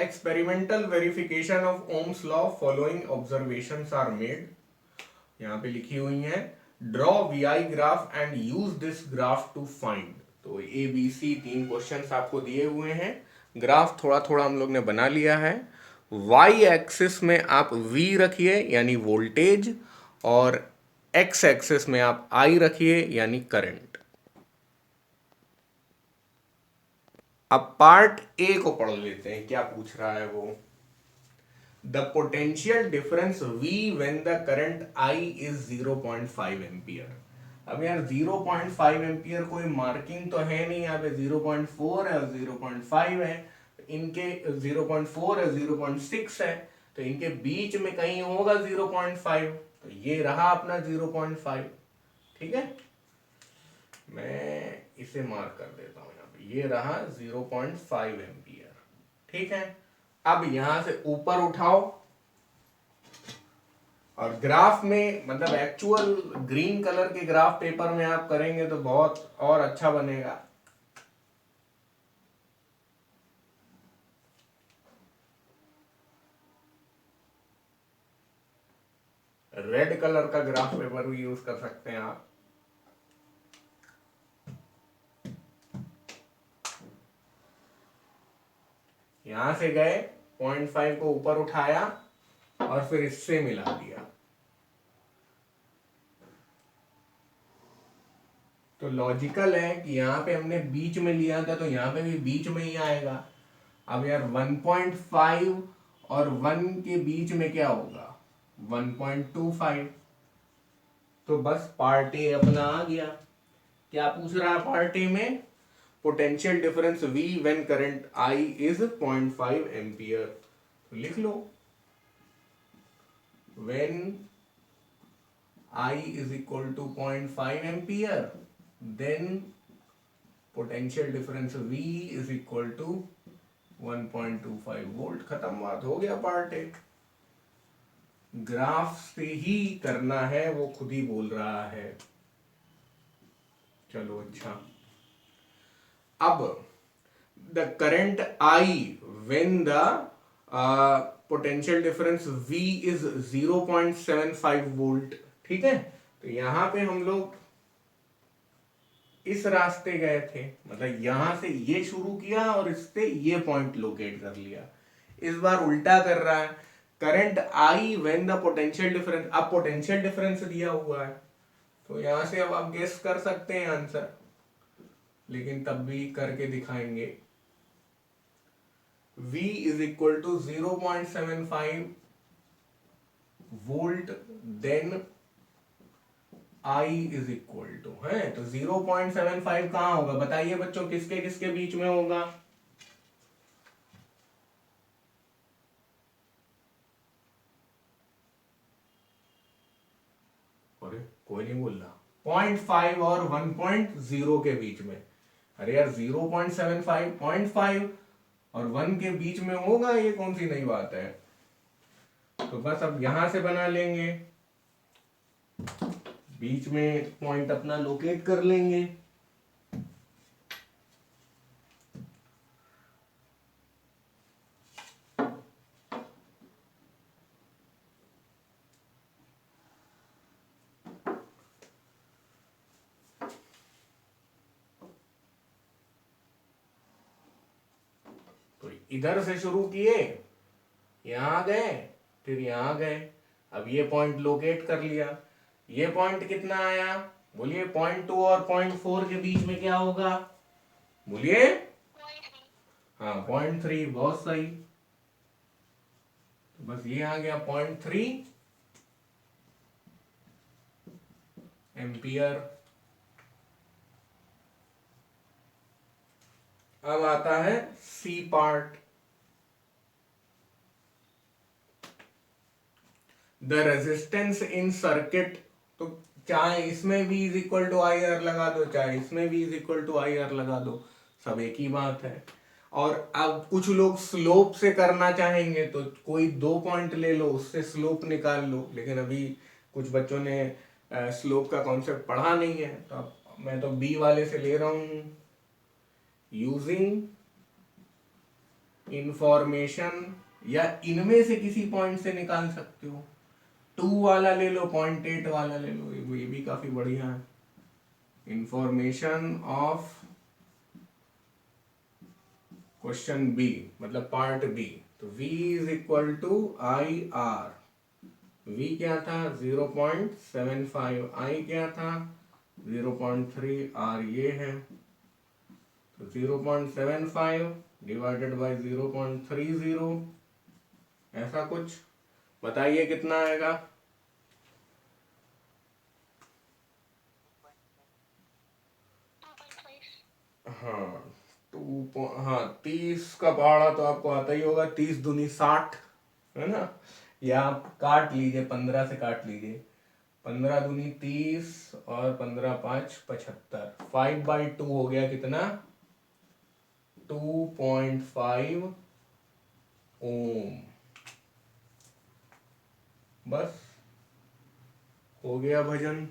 Experimental verification of Ohm's law following observations are made, यहाँ पे लिखी हुई है draw we graph and use this graph to find. तो ए बी सी 3 क्वेश्चंस आपको दिए हुए हैं, ग्राफ थोड़ा थोड़ा हम लोग ने बना लिया है। वाई एक्सिस में आप वी रखिए यानी वोल्टेज, और एक्स एक्सिस में आप आई रखिए यानी करंट। अब पार्ट ए को पढ़ लेते हैं, क्या पूछ रहा है वो। The potential difference V when the current I is 0.5 ampere. अब यार 0.5 एम्पियर कोई मार्किंग तो है नहीं, यहाँ पे 0.4 है और 0.5 है, इनके 0.4 है 0.6 है, तो इनके बीच में कहीं होगा 0.5, तो ये रहा अपना 0.5। ठीक है, मैं इसे मार्क कर देता हूं, यहाँ पे ये रहा 0.5 एम्पियर। ठीक है, अब यहां से ऊपर उठाओ और ग्राफ में, मतलब एक्चुअल ग्रीन कलर के ग्राफ पेपर में आप करेंगे तो बहुत और अच्छा बनेगा। रेड कलर का ग्राफ पेपर भी यूज कर सकते हैं आप। यहां से गए, 0.5 को ऊपर उठाया और फिर इससे मिला दिया, तो लॉजिकल है कि यहाँ पे हमने बीच में लिया था तो यहाँ पे भी बीच में ही आएगा। अब यार 1.5 और 1 के बीच में क्या होगा, 1.25, तो बस पार्ट ए अपना आ गया। क्या पूछ रहा है पार्ट ए में, potential difference V when current I is 0.5 ampere. तो लिख लो when I is equal to 0.5 ampere, then potential difference V is equal to 1.25 volt. खत्म, बात हो गया पार्ट ए। ग्राफ से ही करना है, वो खुद ही बोल रहा है। चलो अच्छा, अब the current I when the potential difference V is 0.75 volt. ठीक है, तो यहां पे हम लोग इस रास्ते गए थे, मतलब यहां से ये शुरू किया और इससे ये पॉइंट लोकेट कर लिया। इस बार उल्टा कर रहा है, current I when the potential difference, अब पोटेंशियल डिफरेंस दिया हुआ है तो यहां से अब आप गेस कर सकते हैं आंसर, लेकिन तब भी करके दिखाएंगे। V is equal to 0.75 volt, then I is equal to है, तो 0.75 कहां होगा बताइए बच्चों, किसके किसके बीच में होगा। अरे कोई नहीं बोल रहा, 0.5 और 1.0 के बीच में। अरे यार 0.75, 0.5 और 1 के बीच में होगा, ये कौन सी नई बात है। तो बस अब यहां से बना लेंगे, बीच में पॉइंट अपना लोकेट कर लेंगे। तो इधर से शुरू किए, यहां गए, फिर यहां गए, अब ये पॉइंट लोकेट कर लिया। ये पॉइंट कितना आया बोलिए, 0.2 और 0.4 के बीच में क्या होगा बोलिए। हाँ 0.3, बहुत सही। तो बस ये आ गया 0.3 एम्पियर। अब आता है C part, the resistance in circuit. तो चाहे इसमें भी is equal to I R लगा दो, चाहे इसमें भी is equal to I R लगा दो, सब एक ही बात है। और अब कुछ लोग स्लोप से करना चाहेंगे तो कोई 2 पॉइंट ले लो, उससे स्लोप निकाल लो, लेकिन अभी कुछ बच्चों ने स्लोप का कॉन्सेप्ट पढ़ा नहीं है, तो अब मैं तो बी वाले से ले रहा हूं, यूजिंग इंफॉर्मेशन या इनमें से किसी पॉइंट से निकाल सकते हो। 2 वाला ले लो, 0.8 वाला ले लो, ये भी काफी बढ़िया है। इंफॉर्मेशन ऑफ क्वेश्चन बी मतलब पार्ट बी, तो v is equal to I R. v क्या था 0.75, i क्या था 0.3, r ये है, तो 0.75 डिवाइडेड बाई 0.30, ऐसा कुछ। बताइए कितना आएगा। हाँ हाँ 30 का पहाड़ा तो आपको आता ही होगा, 30 दूनी 60 है ना। या आप काट लीजिए, 15 से काट लीजिए, 15 दूनी 30 और 15 5 75, 5/2 हो गया कितना 2.5 ओम। बस हो गया भजन।